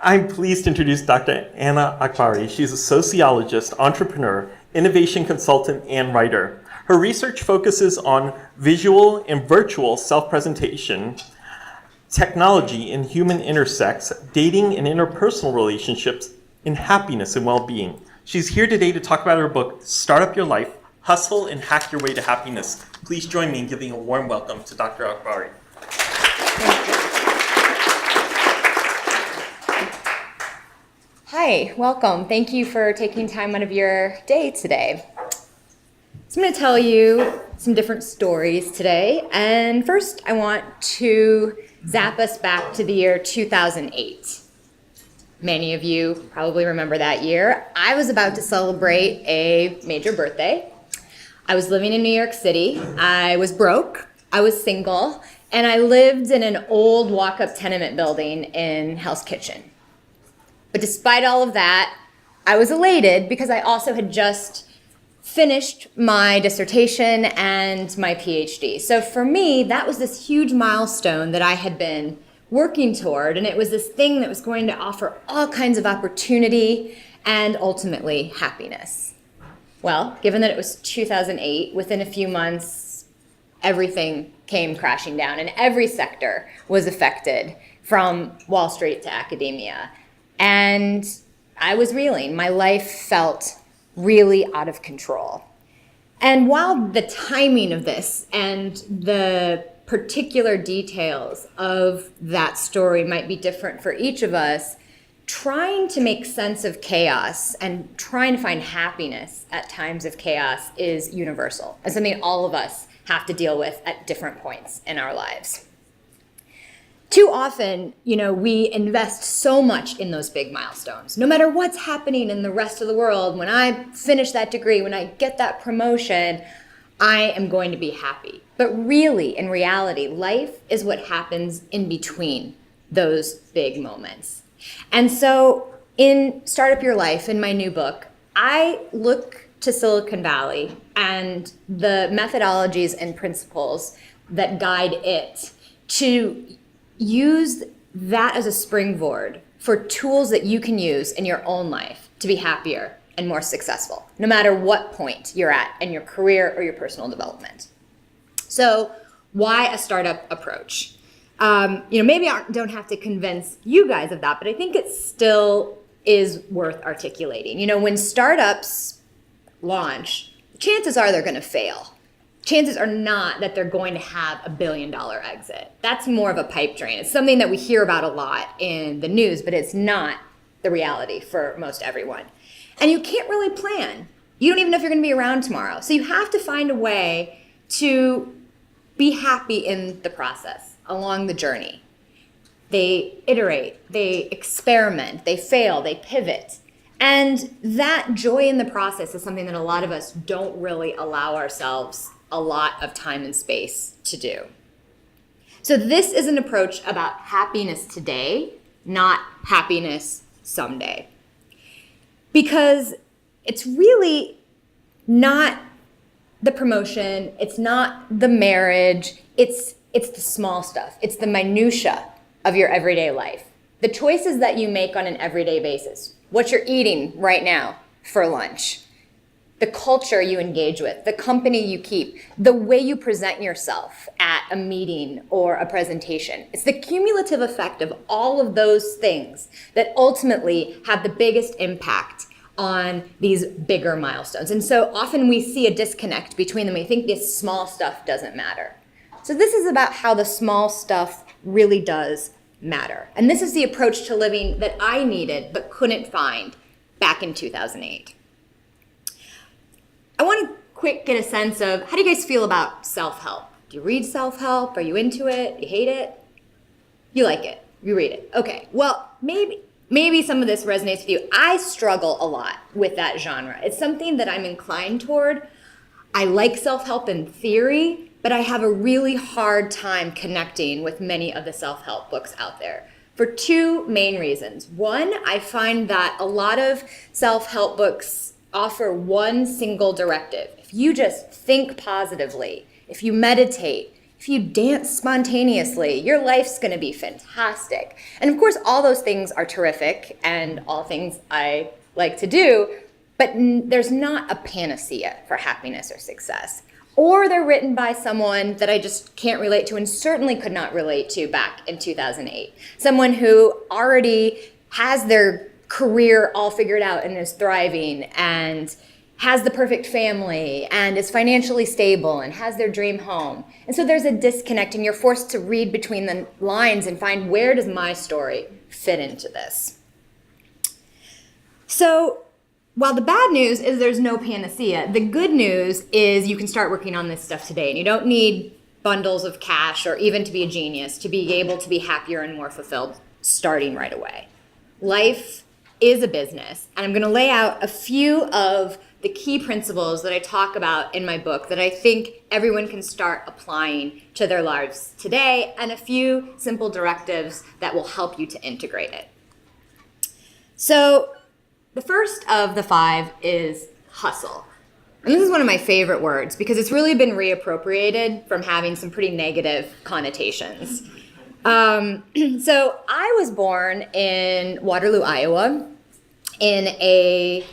I'm pleased to introduce Dr. Anna Akbari. She's a sociologist, entrepreneur, innovation consultant, and writer. Her research focuses on visual and virtual self-presentation, technology and human intersects, dating and interpersonal relationships, and happiness and well-being. She's here today to talk about her book, Start Up Your Life, Hustle and Hack Your Way to Happiness. Please join me in giving a warm welcome to Dr. Akbari. Hi, welcome. Thank you for taking time out of your day today. So I'm going to tell you some different stories today. And first, I want to zap us back to the year 2008. Many of you probably remember that year. I was about to celebrate a major birthday. I was living in New York City. I was broke. I was single. And I lived in an old walk-up tenement building in Hell's Kitchen. But despite all of that, I was elated because I also had just finished my dissertation and my PhD. So for me, that was this huge milestone that I had been working toward, and it was this thing that was going to offer all kinds of opportunity and ultimately happiness. Well, given that it was 2008, within a few months, everything came crashing down and every sector was affected, from Wall Street to academia. And I was reeling. My life felt really out of control. And while the timing of this and the particular details of that story might be different for each of us, trying to make sense of chaos and trying to find happiness at times of chaos is universal and something all of us have to deal with at different points in our lives. Too often, we invest so much in those big milestones. No matter what's happening in the rest of the world, when I finish that degree, when I get that promotion, I am going to be happy. But really, in reality, life is what happens in between those big moments. And so in Start Up Your Life, in my new book, I look to Silicon Valley and the methodologies and principles that guide it to use that as a springboard for tools that you can use in your own life to be happier and more successful, no matter what point you're at in your career or your personal development. So why a startup approach? Maybe I don't have to convince you guys of that, but I think it still is worth articulating. When startups launch, chances are they're going to fail. Chances are not that they're going to have $1 billion exit. That's more of a pipe dream. It's something that we hear about a lot in the news, but it's not the reality for most everyone. And you can't really plan. You don't even know if you're going to be around tomorrow. So you have to find a way to be happy in the process, along the journey. They iterate, they experiment, they fail, they pivot. And that joy in the process is something that a lot of us don't really allow ourselves a lot of time and space to do. So this is an approach about happiness today, not happiness someday. Because it's really not the promotion, it's not the marriage, it's the small stuff. It's the minutia of your everyday life. The choices that you make on an everyday basis. What you're eating right now for lunch. The culture you engage with, the company you keep, the way you present yourself at a meeting or a presentation. It's the cumulative effect of all of those things that ultimately have the biggest impact on these bigger milestones. And so often we see a disconnect between them. We think this small stuff doesn't matter. So this is about how the small stuff really does matter. And this is the approach to living that I needed but couldn't find back in 2008. I want to get a sense of, how do you guys feel about self-help? Do you read self-help? Are you into it? You hate it? You like it? You read it? Okay. Well, maybe some of this resonates with you. I struggle a lot with that genre. It's something that I'm inclined toward. I like self-help in theory, but I have a really hard time connecting with many of the self-help books out there for two main reasons. One, I find that a lot of self-help books offer one single directive. If you just think positively, if you meditate, if you dance spontaneously, your life's going to be fantastic. And of course, all those things are terrific and all things I like to do, but there's not a panacea for happiness or success. Or they're written by someone that I just can't relate to and certainly could not relate to back in 2008. Someone who already has their career all figured out and is thriving and has the perfect family and is financially stable and has their dream home. And so there's a disconnect and you're forced to read between the lines and find, where does my story fit into this? So while the bad news is there's no panacea, the good news is you can start working on this stuff today, and you don't need bundles of cash or even to be a genius to be able to be happier and more fulfilled starting right away. Life is a business, and I'm going to lay out a few of the key principles that I talk about in my book that I think everyone can start applying to their lives today, and a few simple directives that will help you to integrate it. So the first of the 5 is hustle. And this is one of my favorite words because it's really been reappropriated from having some pretty negative connotations. So I was born in Waterloo, Iowa, in a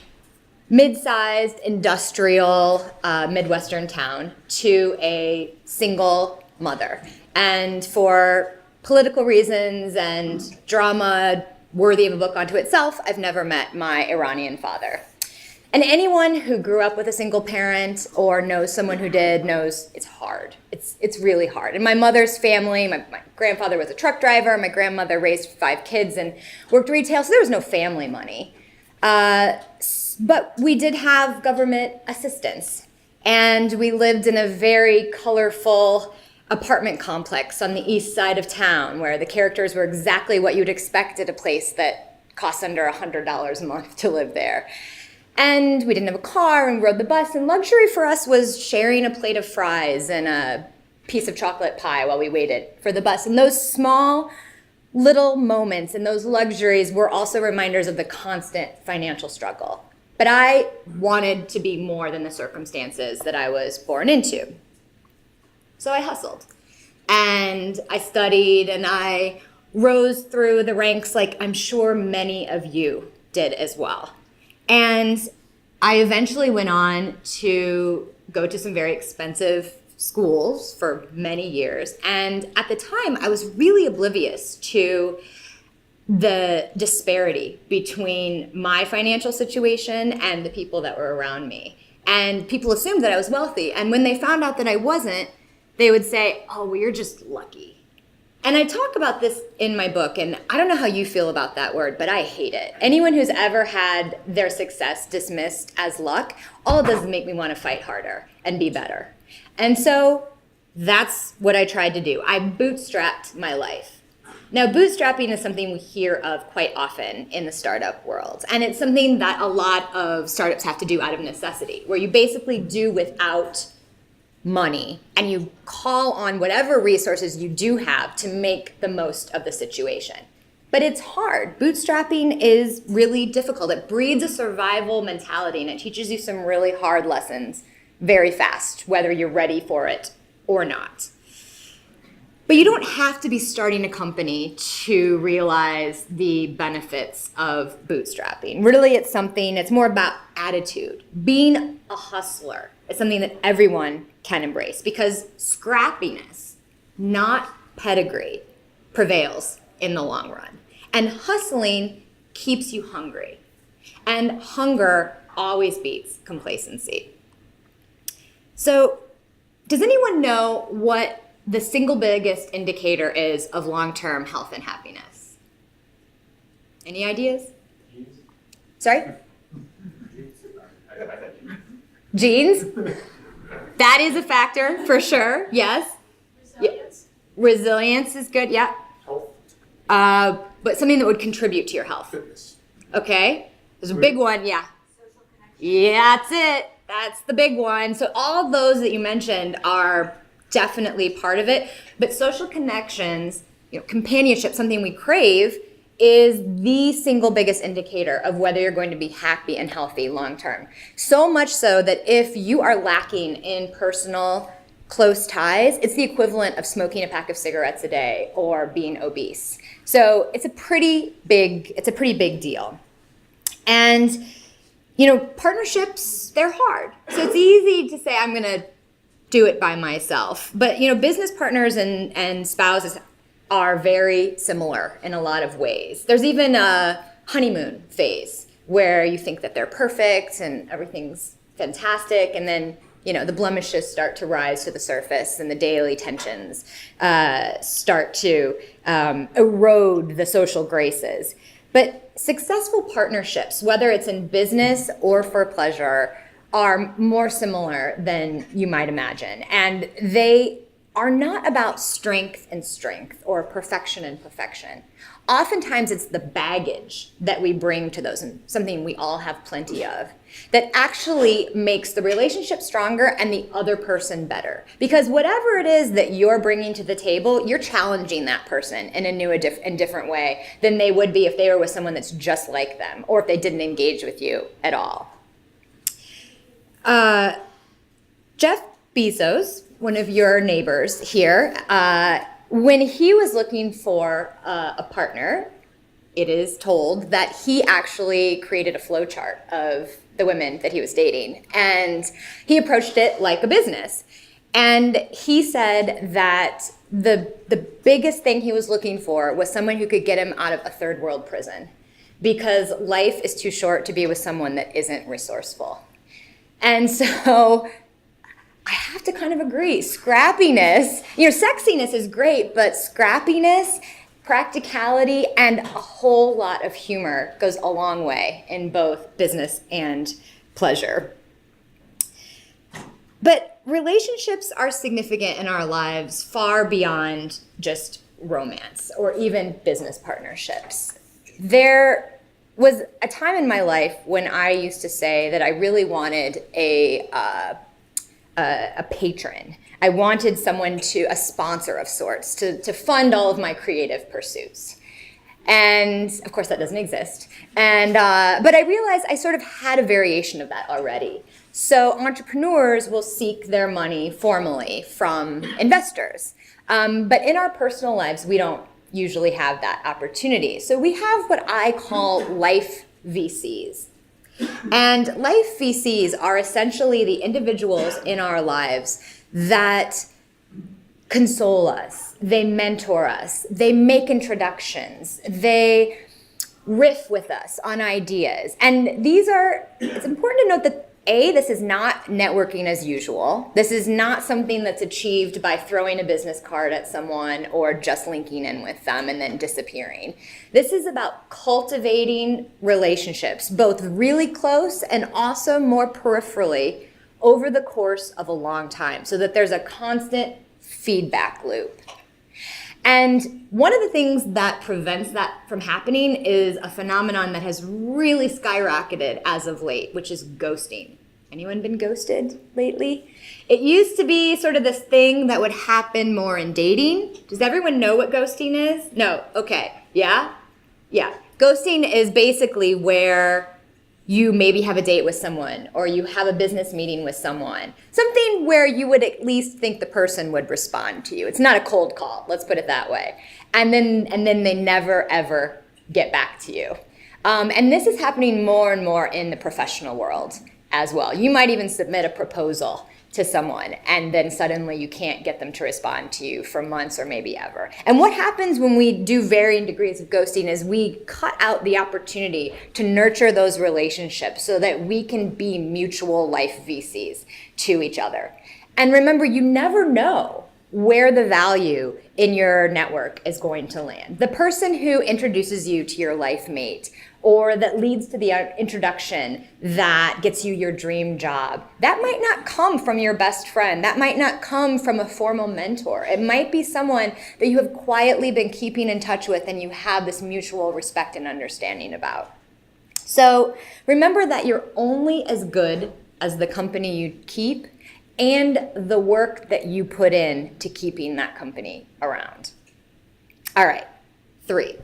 mid-sized industrial Midwestern town to a single mother. And for political reasons and drama worthy of a book unto itself, I've never met my Iranian father. And anyone who grew up with a single parent or knows someone who did knows it's hard. It's really hard. And my mother's family, my grandfather was a truck driver, my grandmother raised 5 kids and worked retail, so there was no family money. But we did have government assistance, and we lived in a very colorful apartment complex on the east side of town where the characters were exactly what you'd expect at a place that costs under $100 a month to live there. And we didn't have a car and rode the bus, and luxury for us was sharing a plate of fries and a piece of chocolate pie while we waited for the bus. And those small little moments and those luxuries were also reminders of the constant financial struggle. But I wanted to be more than the circumstances that I was born into. So I hustled and I studied and I rose through the ranks like I'm sure many of you did as well. And I eventually went on to go to some very expensive schools for many years. And at the time, I was really oblivious to the disparity between my financial situation and the people that were around me. And people assumed that I was wealthy. And when they found out that I wasn't, they would say, oh, well, you're just lucky. And I talk about this in my book, and I don't know how you feel about that word, but I hate it. Anyone who's ever had their success dismissed as luck, all it does is make me want to fight harder and be better. And so that's what I tried to do. I bootstrapped my life. Now, bootstrapping is something we hear of quite often in the startup world. And it's something that a lot of startups have to do out of necessity, where you basically do without money and you call on whatever resources you do have to make the most of the situation. But it's hard. Bootstrapping is really difficult. It breeds a survival mentality and it teaches you some really hard lessons very fast, whether you're ready for it or not. But you don't have to be starting a company to realize the benefits of bootstrapping. Really, it's more about attitude. Being a hustler is something that everyone can embrace because scrappiness, not pedigree, prevails in the long run. And hustling keeps you hungry. And hunger always beats complacency. So, does anyone know what the single biggest indicator is of long-term health and happiness? Any ideas? Genes. Sorry? Genes? That is a factor for sure, yes. Resilience. Resilience is good, yeah. Health. But something that would contribute to your health. Fitness. Okay? There's a big one, yeah. Social connection. Yeah, that's it. That's the big one. So all those that you mentioned are definitely part of it. But social connections, companionship, something we crave, is the single biggest indicator of whether you're going to be happy and healthy long term. So much so that if you are lacking in personal close ties, it's the equivalent of smoking a pack of cigarettes a day or being obese. So it's a pretty big deal. And, partnerships, they're hard. So it's easy to say, I'm going to do it by myself. But, business partners and spouses are very similar in a lot of ways. There's even a honeymoon phase where you think that they're perfect and everything's fantastic, and then the blemishes start to rise to the surface and the daily tensions start to erode the social graces. But successful partnerships, whether it's in business or for pleasure, are more similar than you might imagine. And they are not about strength and strength or perfection and perfection. Oftentimes it's the baggage that we bring to those, and something we all have plenty of, that actually makes the relationship stronger and the other person better. Because whatever it is that you're bringing to the table, you're challenging that person in a new and different way than they would be if they were with someone that's just like them, or if they didn't engage with you at all. Jeff Bezos, one of your neighbors here, when he was looking for a partner, it is told that he actually created a flowchart of the women that he was dating, and he approached it like a business. And he said that the biggest thing he was looking for was someone who could get him out of a third world prison, because life is too short to be with someone that isn't resourceful. And so I have to kind of agree. Scrappiness, sexiness is great, but scrappiness, practicality, and a whole lot of humor goes a long way in both business and pleasure. But relationships are significant in our lives far beyond just romance or even business partnerships. There was a time in my life when I used to say that I really wanted a patron. I wanted a sponsor of sorts, to fund all of my creative pursuits. And of course that doesn't exist. But I realized I sort of had a variation of that already. So entrepreneurs will seek their money formally from investors. But in our personal lives, we don't usually have that opportunity. So we have what I call life VCs. And life VCs are essentially the individuals in our lives that console us, they mentor us, they make introductions, they riff with us on ideas. And it's important to note that this is not networking as usual. This is not something that's achieved by throwing a business card at someone or just linking in with them and then disappearing. This is about cultivating relationships, both really close and also more peripherally over the course of a long time, so that there's a constant feedback loop. And one of the things that prevents that from happening is a phenomenon that has really skyrocketed as of late, which is ghosting. Anyone been ghosted lately? It used to be sort of this thing that would happen more in dating. Does everyone know what ghosting is? No? Okay. Yeah? Yeah. Ghosting is basically where you maybe have a date with someone, or you have a business meeting with someone, something where you would at least think the person would respond to you. It's not a cold call, let's put it that way. And then they never, ever get back to you. And this is happening more and more in the professional world as well. You might even submit a proposal to someone, and then suddenly you can't get them to respond to you for months or maybe ever. And what happens when we do varying degrees of ghosting is we cut out the opportunity to nurture those relationships so that we can be mutual life VCs to each other. And remember, you never know where the value in your network is going to land. The person who introduces you to your life mate, or that leads to the introduction that gets you your dream job, that might not come from your best friend. That might not come from a formal mentor. It might be someone that you have quietly been keeping in touch with and you have this mutual respect and understanding about. So remember that you're only as good as the company you keep and the work that you put in to keeping that company around. All right, 3.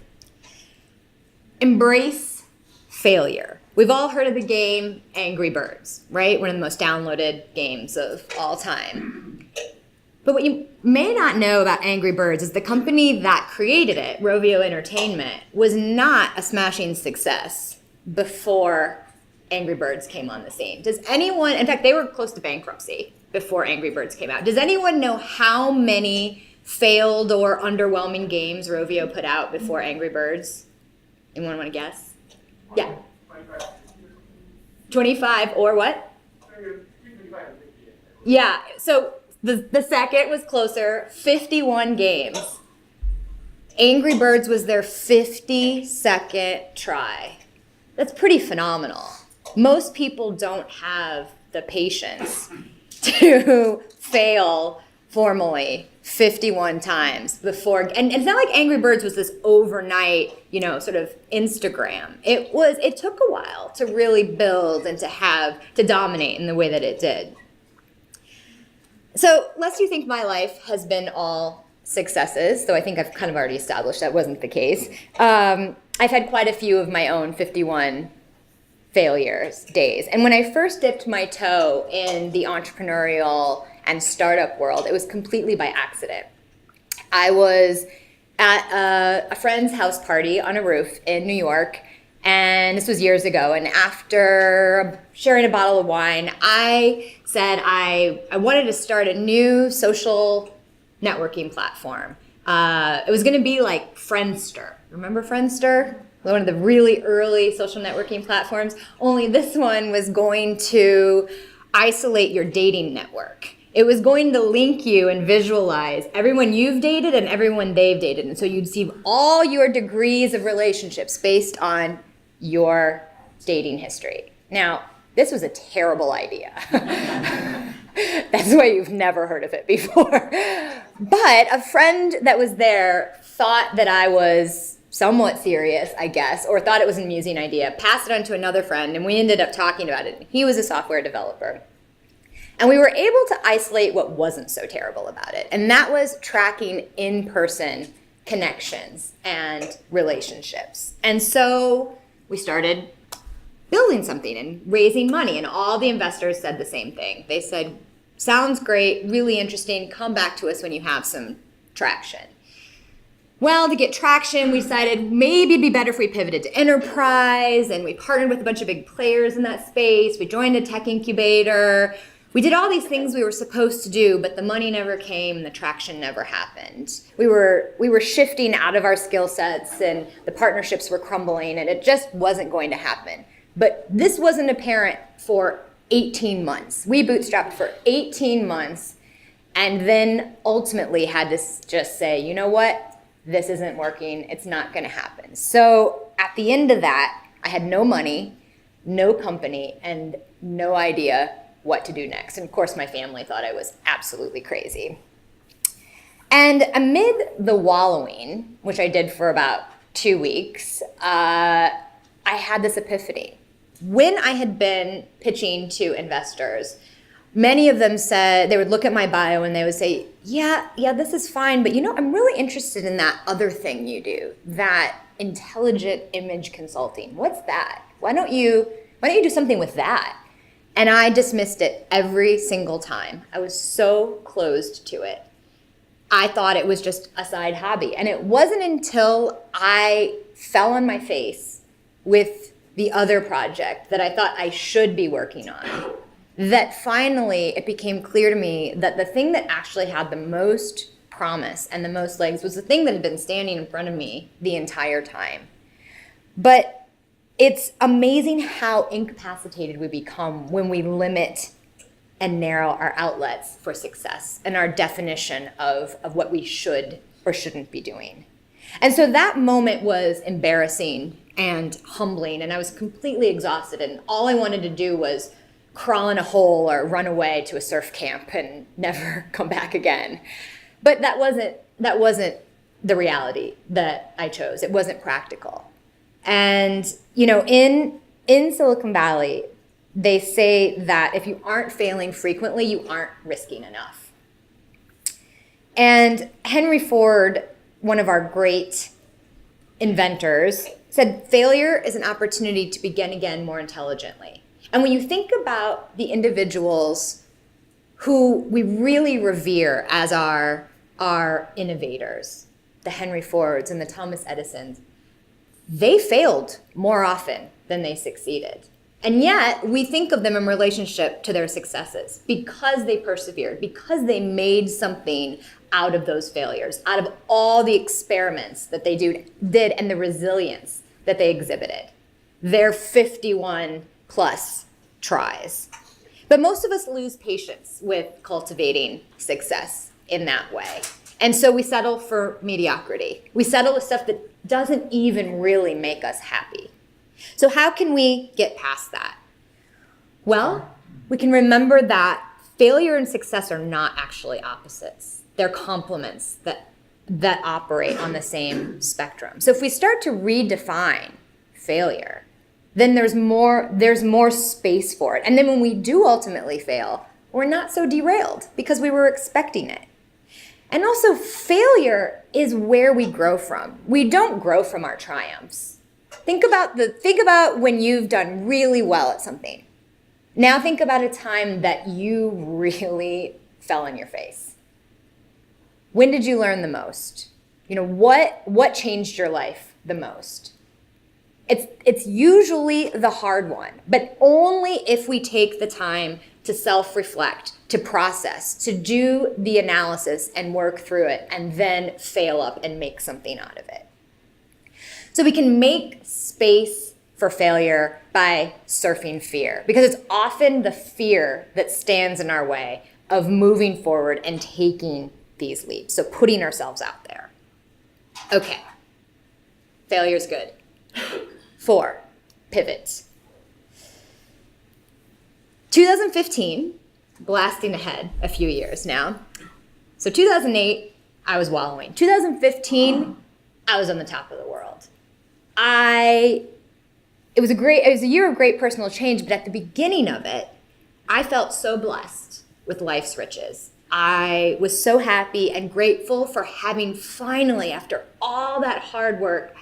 Embrace failure. We've all heard of the game Angry Birds, right? One of the most downloaded games of all time. But what you may not know about Angry Birds is the company that created it, Rovio Entertainment, was not a smashing success before Angry Birds came on the scene. Does anyone, in fact, they were close to bankruptcy before Angry Birds came out. Does anyone know how many failed or underwhelming games Rovio put out before Angry Birds? Anyone want to guess? Yeah. 25 or what? Yeah, so the second was closer, 51 games. Angry Birds was their 52nd try. That's pretty phenomenal. Most people don't have the patience to fail formally 51 times before, and it's not like Angry Birds was this overnight, sort of Instagram. It took a while to really build and to dominate in the way that it did. So, lest you think my life has been all successes, though I think I've kind of already established that wasn't the case, I've had quite a few of my own 51 failures days. And when I first dipped my toe in the entrepreneurial and startup world, it was completely by accident. I was at a friend's house party on a roof in New York, and this was years ago. And after sharing a bottle of wine, I said I wanted to start a new social networking platform. It was going to be like Friendster. Remember Friendster? One of the really early social networking platforms. Only this one was going to isolate your dating network. It was going to link you and visualize everyone you've dated and everyone they've dated. And so you'd see all your degrees of relationships based on your dating history. Now, this was a terrible idea. That's why you've never heard of it before. But a friend that was there thought that I was somewhat serious, I guess, or thought it was an amusing idea, passed it on to another friend, and we ended up talking about it. He was a software developer. And we were able to isolate what wasn't so terrible about it, and that was tracking in-person connections and relationships. And so we started building something and raising money, and all the investors said the same thing. They said, sounds great, really interesting, come back to us when you have some traction. Well, to get traction, we decided maybe it'd be better if we pivoted to enterprise, and we partnered with a bunch of big players in that space. We joined a tech incubator. We did all these things we were supposed to do, but the money never came and the traction never happened. We were shifting out of our skill sets, and the partnerships were crumbling, and it just wasn't going to happen. But this wasn't apparent for 18 months. We bootstrapped for 18 months, and then ultimately had to just say, you know what? This isn't working, it's not gonna happen. So at the end of that, I had no money, no company, and no idea what to do next. And of course, my family thought I was absolutely crazy. And amid the wallowing, which I did for about 2 weeks, I had this epiphany. When I had been pitching to investors, many of them said, they would look at my bio and they would say, yeah, this is fine, but I'm really interested in that other thing you do, that intelligent image consulting. What's that? Why don't you do something with that? And I dismissed it every single time. I was so closed to it. I thought it was just a side hobby. And it wasn't until I fell on my face with the other project that I thought I should be working on, that finally it became clear to me that the thing that actually had the most promise and the most legs was the thing that had been standing in front of me the entire time. But it's amazing how incapacitated we become when we limit and narrow our outlets for success and our definition of what we should or shouldn't be doing. And so that moment was embarrassing and humbling, and I was completely exhausted, and all I wanted to do was crawl in a hole or run away to a surf camp and never come back again. But that wasn't the reality that I chose. It wasn't practical. And in Silicon Valley, they say that if you aren't failing frequently, you aren't risking enough. And Henry Ford, one of our great inventors, said failure is an opportunity to begin again more intelligently. And when you think about the individuals who we really revere as our innovators, the Henry Fords and the Thomas Edisons, they failed more often than they succeeded. And yet, we think of them in relationship to their successes because they persevered, because they made something out of those failures, out of all the experiments that they did and the resilience that they exhibited. Their 51 plus tries. But most of us lose patience with cultivating success in that way. And so we settle for mediocrity. We settle with stuff that doesn't even really make us happy. So how can we get past that? Well, we can remember that failure and success are not actually opposites. They're complements that operate on the same spectrum. So if we start to redefine failure, then there's more space for it. And then when we do ultimately fail, we're not so derailed because we were expecting it. And also, failure is where we grow from. We don't grow from our triumphs. Think about when you've done really well at something. Now think about a time that you really fell on your face. When did you learn the most? What changed your life the most? It's usually the hard one, but only if we take the time to self-reflect, to process, to do the analysis and work through it, and then fail up and make something out of it. So we can make space for failure by surfing fear, because it's often the fear that stands in our way of moving forward and taking these leaps. So putting ourselves out there. Okay, failure's good. 4, pivot. 2015, blasting ahead a few years now. So 2008, I was wallowing. 2015, I was on the top of the world. It was a year of great personal change, but at the beginning of it, I felt so blessed with life's riches. I was so happy and grateful for having finally, after all that hard work,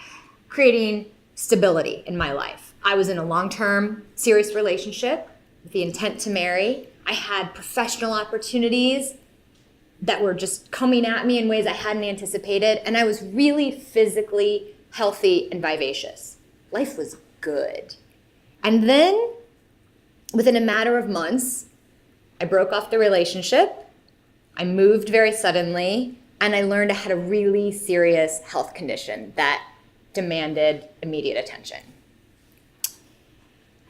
creating stability in my life. I was in a long-term, serious relationship with the intent to marry. I had professional opportunities that were just coming at me in ways I hadn't anticipated, and I was really physically healthy and vivacious. Life was good. And then, within a matter of months, I broke off the relationship, I moved very suddenly, and I learned I had a really serious health condition that demanded immediate attention.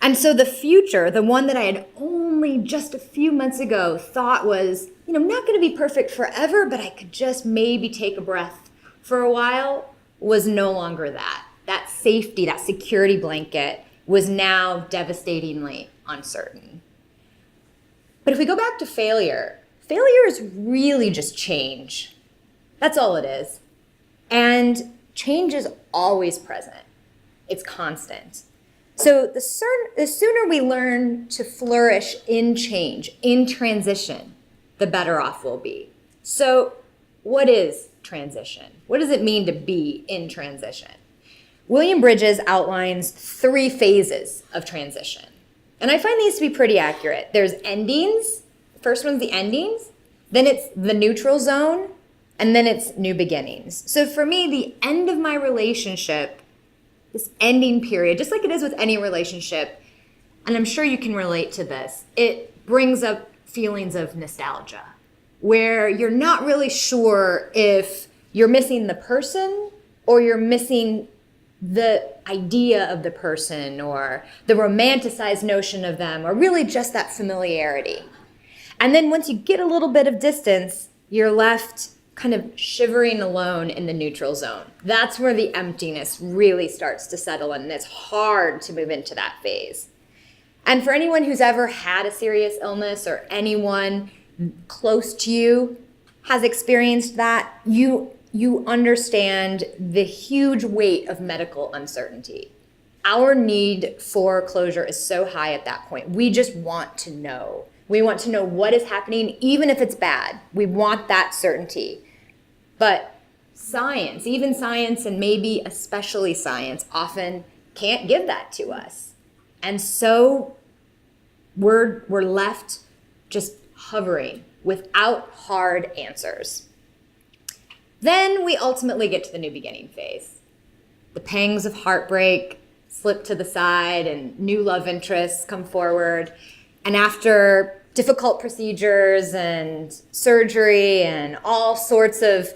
And so the future, the one that I had only just a few months ago thought was, not going to be perfect forever, but I could just maybe take a breath for a while, was no longer that. That safety, that security blanket was now devastatingly uncertain. But if we go back to failure is really just change. That's all it is. And change is always present. It's constant. So the sooner we learn to flourish in change, in transition, the better off we'll be. So what is transition? What does it mean to be in transition? William Bridges outlines 3 phases of transition. And I find these to be pretty accurate. There's endings. The first one's the endings. Then it's the neutral zone. And then it's new beginnings. So for me, the end of my relationship, this ending period, just like it is with any relationship, and I'm sure you can relate to this, it brings up feelings of nostalgia, where you're not really sure if you're missing the person or you're missing the idea of the person or the romanticized notion of them, or really just that familiarity. And then once you get a little bit of distance, you're left kind of shivering alone in the neutral zone. That's where the emptiness really starts to settle in, and it's hard to move into that phase. And for anyone who's ever had a serious illness, or anyone close to you has experienced that, you understand the huge weight of medical uncertainty. Our need for closure is so high at that point. We just want to know. We want to know what is happening, even if it's bad. We want that certainty. But science, even science, and maybe especially science, often can't give that to us. And so we're left just hovering without hard answers. Then we ultimately get to the new beginning phase. The pangs of heartbreak slip to the side and new love interests come forward. And after difficult procedures and surgery and all sorts of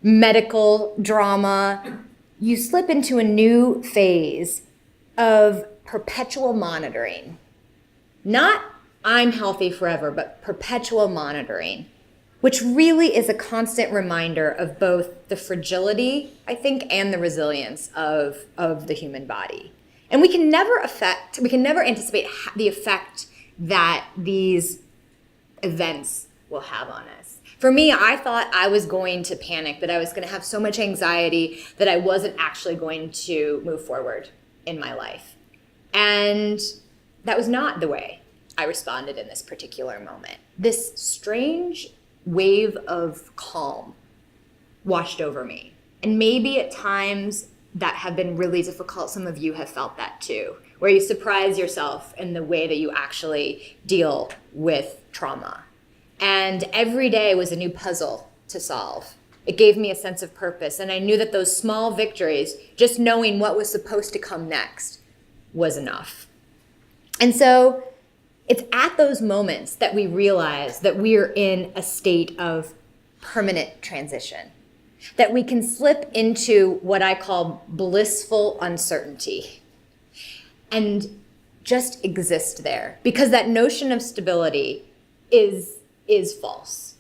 medical drama, you slip into a new phase of perpetual monitoring. Not I'm healthy forever, but perpetual monitoring, which really is a constant reminder of both the fragility, I think, and the resilience of the human body. And we can never anticipate the effect that these events will have on us. For me, I thought I was going to panic, that I was going to have so much anxiety that I wasn't actually going to move forward in my life. And that was not the way I responded in this particular moment. This strange wave of calm washed over me. And maybe at times that have been really difficult, some of you have felt that too, where you surprise yourself in the way that you actually deal with trauma. And every day was a new puzzle to solve. It gave me a sense of purpose, and I knew that those small victories, just knowing what was supposed to come next, was enough. And so it's at those moments that we realize that we are in a state of permanent transition, that we can slip into what I call blissful uncertainty and just exist there, because that notion of stability is false.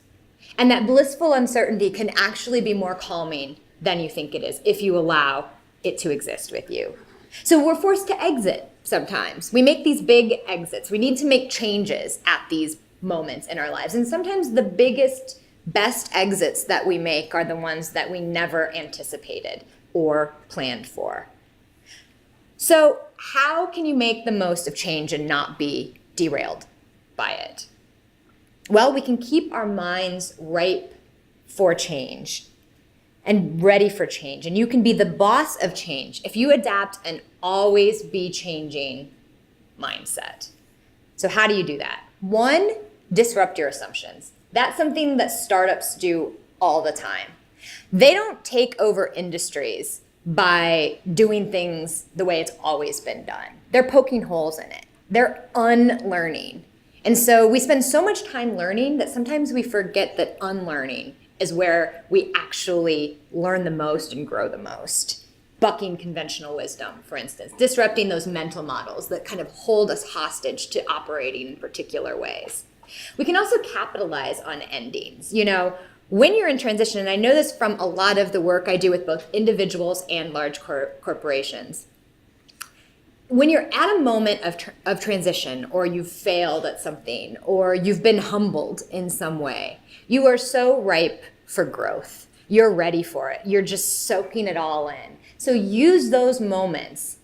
And that blissful uncertainty can actually be more calming than you think it is if you allow it to exist with you. So we're forced to exit sometimes. We make these big exits. We need to make changes at these moments in our lives. And sometimes the biggest, best exits that we make are the ones that we never anticipated or planned for. So how can you make the most of change and not be derailed by it? Well, we can keep our minds ripe for change and ready for change. And you can be the boss of change if you adapt an always be changing mindset. So how do you do that? One, disrupt your assumptions. That's something that startups do all the time. They don't take over industries by doing things the way it's always been done. They're poking holes in it. They're unlearning. And so we spend so much time learning that sometimes we forget that unlearning is where we actually learn the most and grow the most. Bucking conventional wisdom, for instance, disrupting those mental models that kind of hold us hostage to operating in particular ways. We can also capitalize on endings. You know, when you're in transition, and I know this from a lot of the work I do with both individuals and large corporations, when you're at a moment of transition, or you've failed at something, or you've been humbled in some way, you are so ripe for growth. You're ready for it. You're just soaking it all in. So use those moments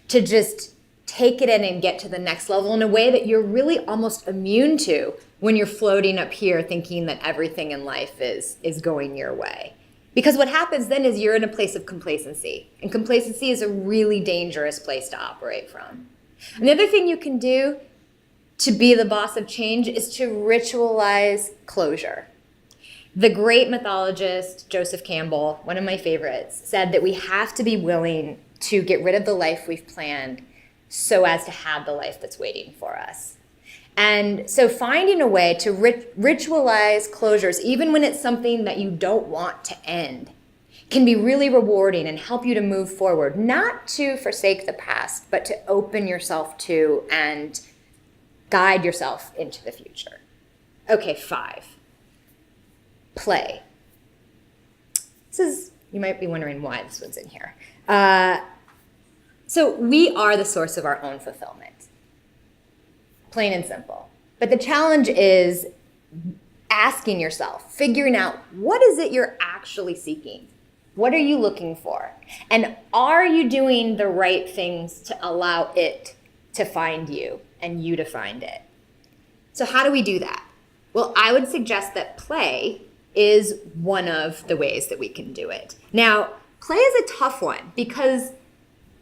to just take it in and get to the next level in a way that you're really almost immune to when you're floating up here thinking that everything in life is going your way. Because what happens then is you're in a place of complacency. And complacency is a really dangerous place to operate from. And the other thing you can do to be the boss of change is to ritualize closure. The great mythologist Joseph Campbell, one of my favorites, said that we have to be willing to get rid of the life we've planned so as to have the life that's waiting for us. And so finding a way to ritualize closures, even when it's something that you don't want to end, can be really rewarding and help you to move forward, not to forsake the past, but to open yourself to and guide yourself into the future. Okay, 5. Play. You might be wondering why this one's in here. So we are the source of our own fulfillment. Plain and simple. But the challenge is asking yourself, figuring out what is it you're actually seeking? What are you looking for? And are you doing the right things to allow it to find you and you to find it? So how do we do that? Well, I would suggest that play is one of the ways that we can do it. Now, play is a tough one because,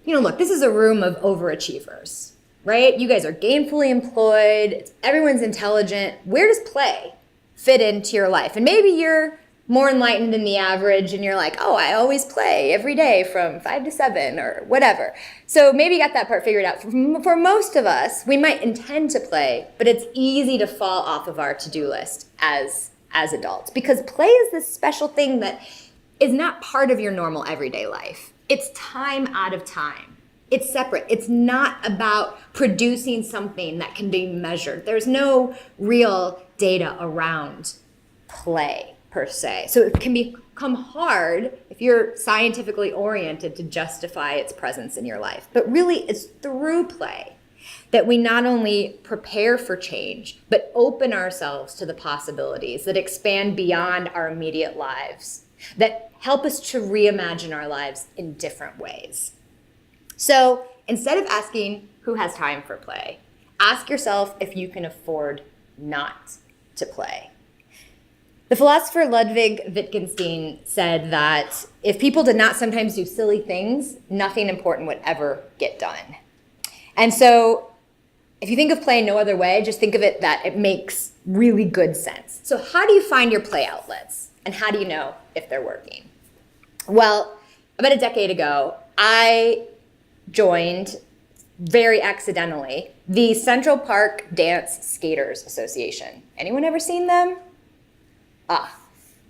look, this is a room of overachievers. right? You guys are gainfully employed, everyone's intelligent. Where does play fit into your life? And maybe you're more enlightened than the average and you're like, oh, I always play every day from 5 to 7 or whatever. So maybe you got that part figured out. For most of us, we might intend to play, but it's easy to fall off of our to-do list as adults, because play is this special thing that is not part of your normal everyday life. It's time out of time. It's separate. It's not about producing something that can be measured. There's no real data around play per se. So it can become hard if you're scientifically oriented to justify its presence in your life. But really, it's through play that we not only prepare for change, but open ourselves to the possibilities that expand beyond our immediate lives, that help us to reimagine our lives in different ways. So instead of asking who has time for play, ask yourself if you can afford not to play. The philosopher Ludwig Wittgenstein said that if people did not sometimes do silly things, nothing important would ever get done. And so if you think of play in no other way, just think of it that it makes really good sense. So how do you find your play outlets? And how do you know if they're working? Well, about a decade ago, I joined, very accidentally, the Central Park Dance Skaters Association. Anyone ever seen them?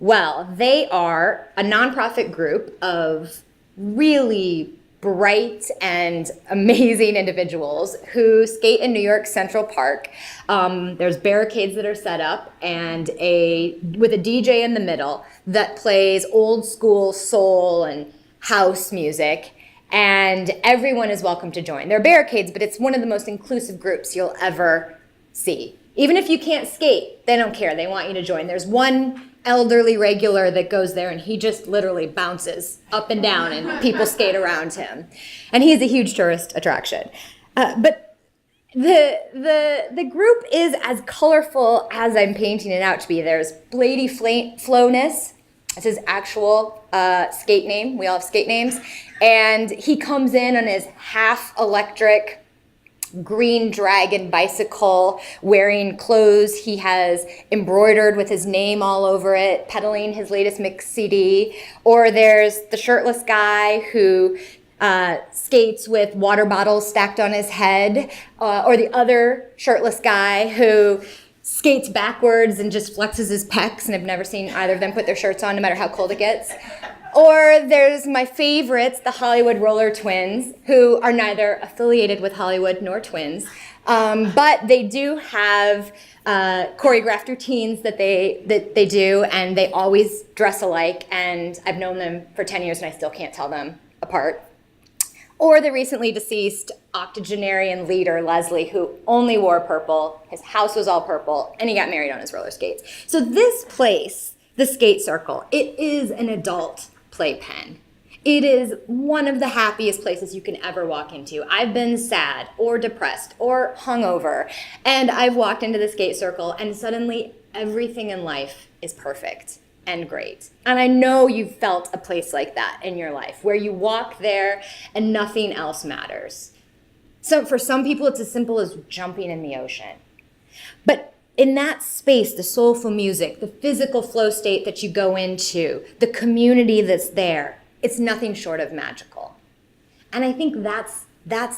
Well, they are a nonprofit group of really bright and amazing individuals who skate in New York Central Park. There's barricades that are set up and with a DJ in the middle that plays old school soul and house music, and everyone is welcome to join. There are barricades, but it's one of the most inclusive groups you'll ever see. Even if you can't skate, they don't care. They want you to join. There's one elderly regular that goes there and he just literally bounces up and down and people skate around him. And he's a huge tourist attraction. But the group is as colorful as I'm painting it out to be. There's Blady Flowness. It's his actual skate name. We all have skate names. And he comes in on his half electric green dragon bicycle, wearing clothes he has embroidered with his name all over it, peddling his latest mix CD. Or there's the shirtless guy who skates with water bottles stacked on his head, or the other shirtless guy who skates backwards and just flexes his pecs, and I've never seen either of them put their shirts on no matter how cold it gets. Or there's my favorites, the Hollywood Roller Twins, who are neither affiliated with Hollywood nor twins, but they do have choreographed routines that they do, and they always dress alike, and I've known them for 10 years and I still can't tell them apart. Or the recently deceased octogenarian leader, Leslie, who only wore purple, his house was all purple, and he got married on his roller skates. So this place, the Skate Circle, it is an adult playpen. It is one of the happiest places you can ever walk into. I've been sad or depressed or hungover, and I've walked into the Skate Circle, and suddenly everything in life is perfect and great. And I know you've felt a place like that in your life, where you walk there and nothing else matters. So for some people, it's as simple as jumping in the ocean. But in that space, the soulful music, the physical flow state that you go into, the community that's there, it's nothing short of magical. And I think that's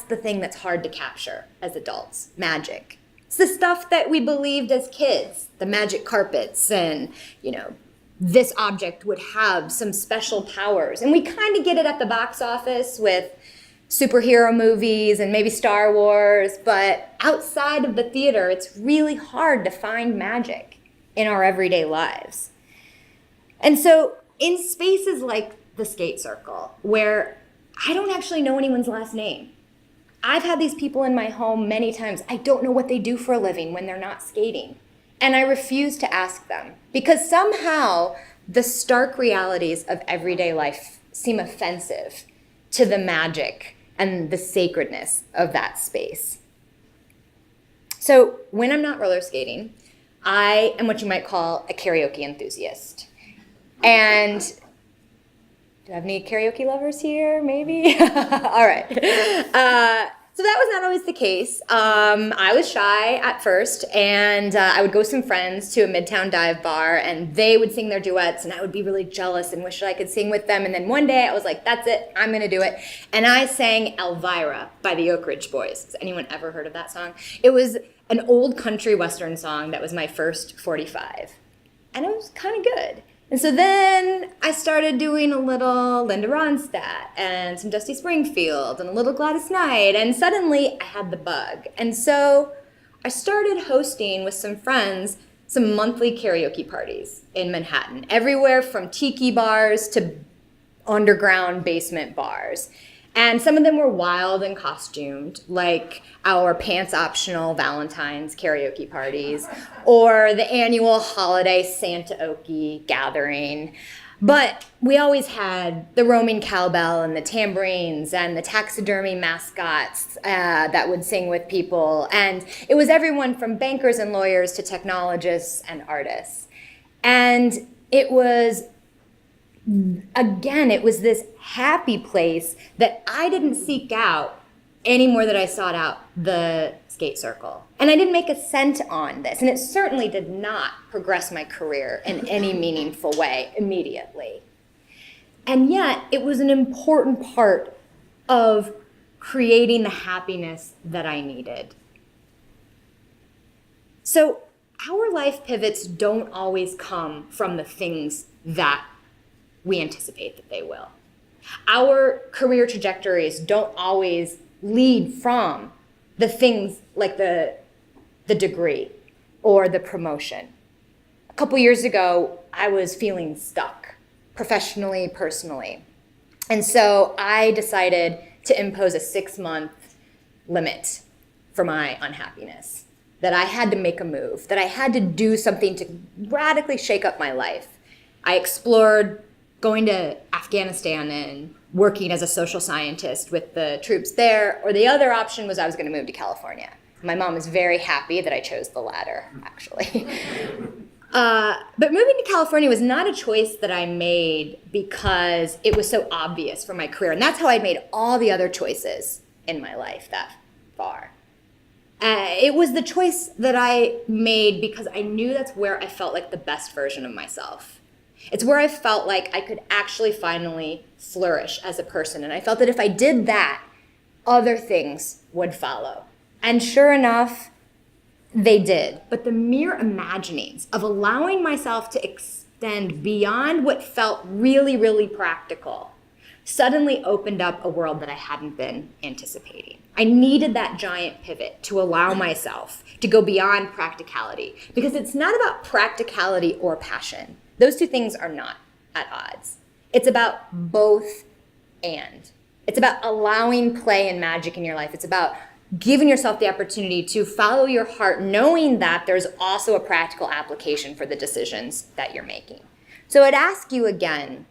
the thing that's hard to capture as adults, magic. It's the stuff that we believed as kids, the magic carpets and, this object would have some special powers. And we kind of get it at the box office with superhero movies and maybe Star Wars, but outside of the theater, it's really hard to find magic in our everyday lives. And so in spaces like the Skate Circle, where I don't actually know anyone's last name, I've had these people in my home many times. I don't know what they do for a living when they're not skating. And I refuse to ask them, because somehow the stark realities of everyday life seem offensive to the magic and the sacredness of that space. So when I'm not roller skating, I am what you might call a karaoke enthusiast. And do I have any karaoke lovers here? Maybe? All right. So that was not always the case. I was shy at first, and I would go with some friends to a Midtown dive bar, and they would sing their duets, and I would be really jealous and wish I could sing with them. And then one day I was like, that's it, I'm gonna do it. And I sang Elvira by the Oak Ridge Boys. Has anyone ever heard of that song? It was an old country western song that was my first 45. And it was kind of good. And so then I started doing a little Linda Ronstadt and some Dusty Springfield and a little Gladys Knight, and suddenly I had the bug. And so I started hosting with some friends some monthly karaoke parties in Manhattan, everywhere from tiki bars to underground basement bars. And some of them were wild and costumed, like our pants-optional Valentine's karaoke parties, or the annual holiday Santa Okie gathering. But we always had the roaming cowbell and the tambourines and the taxidermy mascots that would sing with people. And it was everyone from bankers and lawyers to technologists and artists. And it was, again, it was this happy place that I didn't seek out any more than I sought out the skate circle. And I didn't make a cent on this, and it certainly did not progress my career in any meaningful way immediately. And yet, it was an important part of creating the happiness that I needed. So our life pivots don't always come from the things that we anticipate that they will. Our career trajectories don't always lead from the things like the degree or the promotion. A couple years ago, I was feeling stuck professionally, personally. And so I decided to impose a 6-month limit for my unhappiness, that I had to make a move, that I had to do something to radically shake up my life. I explored going to Afghanistan and working as a social scientist with the troops there, or the other option was I was going to move to California. My mom was very happy that I chose the latter, actually. But moving to California was not a choice that I made because it was so obvious for my career, and that's how I'd made all the other choices in my life that far. It was the choice that I made because I knew that's where I felt like the best version of myself. It's where I felt like I could actually finally flourish as a person. And I felt that if I did that, other things would follow. And sure enough, they did. But the mere imaginings of allowing myself to extend beyond what felt really, really practical suddenly opened up a world that I hadn't been anticipating. I needed that giant pivot to allow myself to go beyond practicality, because it's not about practicality or passion. Those two things are not at odds. It's about both and. It's about allowing play and magic in your life. It's about giving yourself the opportunity to follow your heart, knowing that there's also a practical application for the decisions that you're making. So I'd ask you again,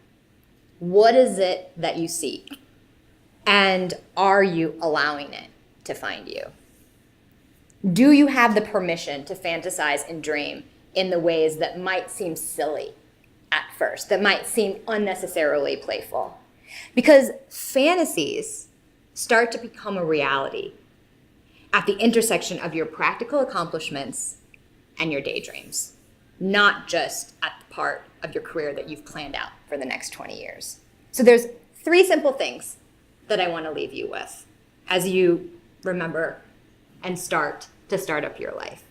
what is it that you seek? And are you allowing it to find you? Do you have the permission to fantasize and dream in the ways that might seem silly at first, that might seem unnecessarily playful? Because fantasies start to become a reality at the intersection of your practical accomplishments and your daydreams, not just at the part of your career that you've planned out for the next 20 years. So there's 3 simple things that I want to leave you with as you remember and start up your life.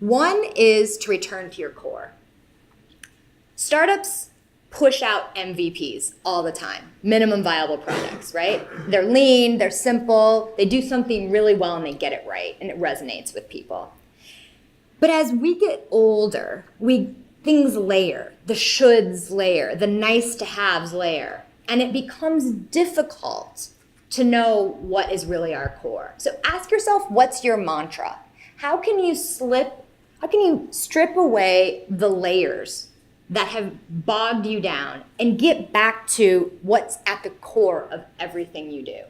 One is to return to your core. Startups push out MVPs all the time, minimum viable products, right? They're lean, they're simple, they do something really well and they get it right and it resonates with people. But as we get older, things layer, the shoulds layer, the nice to haves layer, and it becomes difficult to know what is really our core. So ask yourself, what's your mantra? How can you strip away the layers that have bogged you down and get back to what's at the core of everything you do?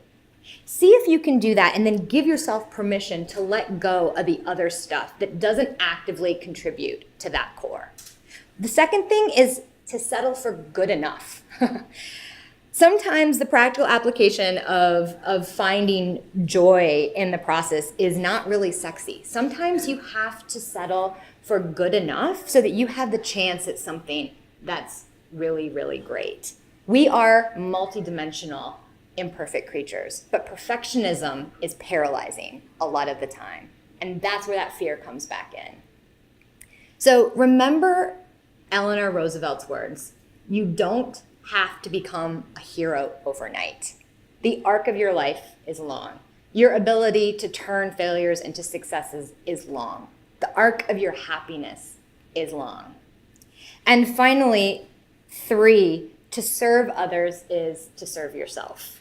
See if you can do that, and then give yourself permission to let go of the other stuff that doesn't actively contribute to that core. The second thing is to settle for good enough. sometimes the practical application of finding joy in the process is not really sexy. Sometimes you have to settle for good enough so that you have the chance at something that's really, really great. We are multidimensional, imperfect creatures, but perfectionism is paralyzing a lot of the time. And that's where that fear comes back in. So remember Eleanor Roosevelt's words, you don't have to become a hero overnight. The arc of your life is long. Your ability to turn failures into successes is long. The arc of your happiness is long. And finally, 3, to serve others is to serve yourself.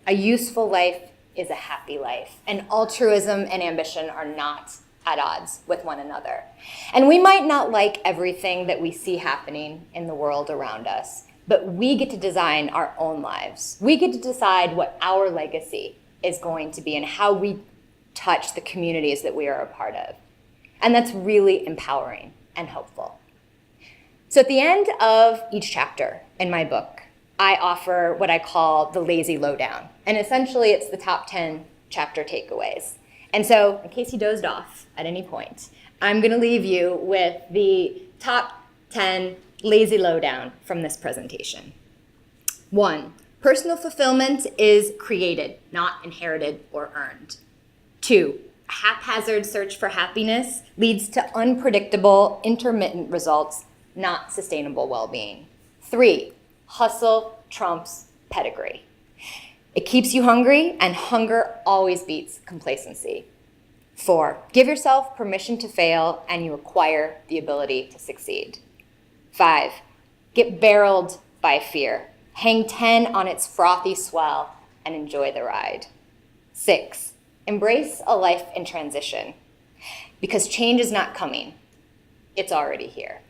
A useful life is a happy life, and altruism and ambition are not at odds with one another. And we might not like everything that we see happening in the world around us, but we get to design our own lives. We get to decide what our legacy is going to be and how we touch the communities that we are a part of. And that's really empowering and hopeful. So at the end of each chapter in my book, I offer what I call the lazy lowdown. And essentially it's the top 10 chapter takeaways. And so in case you dozed off at any point, I'm gonna leave you with the top 10 lazy lowdown from this presentation. 1, personal fulfillment is created, not inherited or earned. 2, a haphazard search for happiness leads to unpredictable, intermittent results, not sustainable well-being. 3, hustle trumps pedigree. It keeps you hungry, and hunger always beats complacency. 4, give yourself permission to fail, and you acquire the ability to succeed. 5, get barreled by fear. Hang 10 on its frothy swell and enjoy the ride. 6, embrace a life in transition, because change is not coming, it's already here.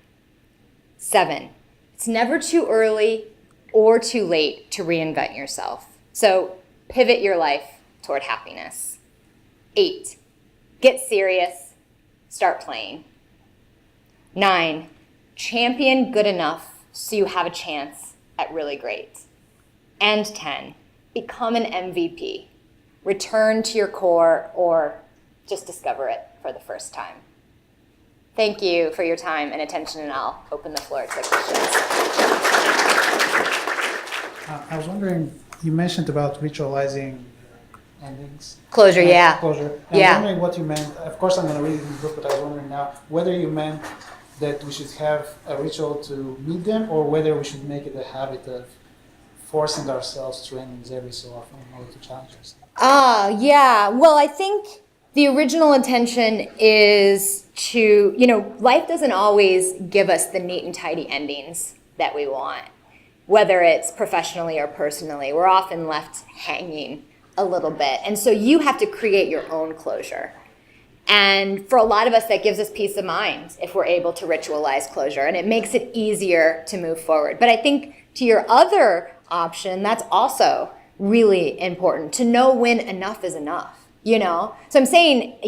7, it's never too early or too late to reinvent yourself. So pivot your life toward happiness. 8, get serious, start playing. 9, champion good enough so you have a chance at really great. And 10, become an MVP. Return to your core or just discover it for the first time. Thank you for your time and attention, and I'll open the floor to questions. I was wondering, you mentioned about ritualizing endings. Closure, yeah. Closure. Yeah. I was wondering what you meant. Of course, I'm going to read it in the book, but I was wondering now whether you meant that we should have a ritual to meet them, or whether we should make it a habit of forcing ourselves to endings every so often in order to challenge ourselves. Yeah. Well, I think the original intention is to, life doesn't always give us the neat and tidy endings that we want, whether it's professionally or personally. We're often left hanging a little bit. And so you have to create your own closure. And for a lot of us, that gives us peace of mind if we're able to ritualize closure, and it makes it easier to move forward. But I think to your other option, that's also really important, to know when enough is enough, So I'm saying,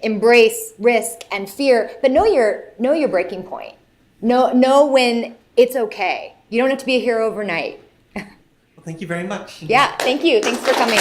embrace risk and fear, but know your breaking point. Know when it's okay. You don't have to be a hero overnight. Well, thank you very much. Yeah, thank you. Thanks for coming.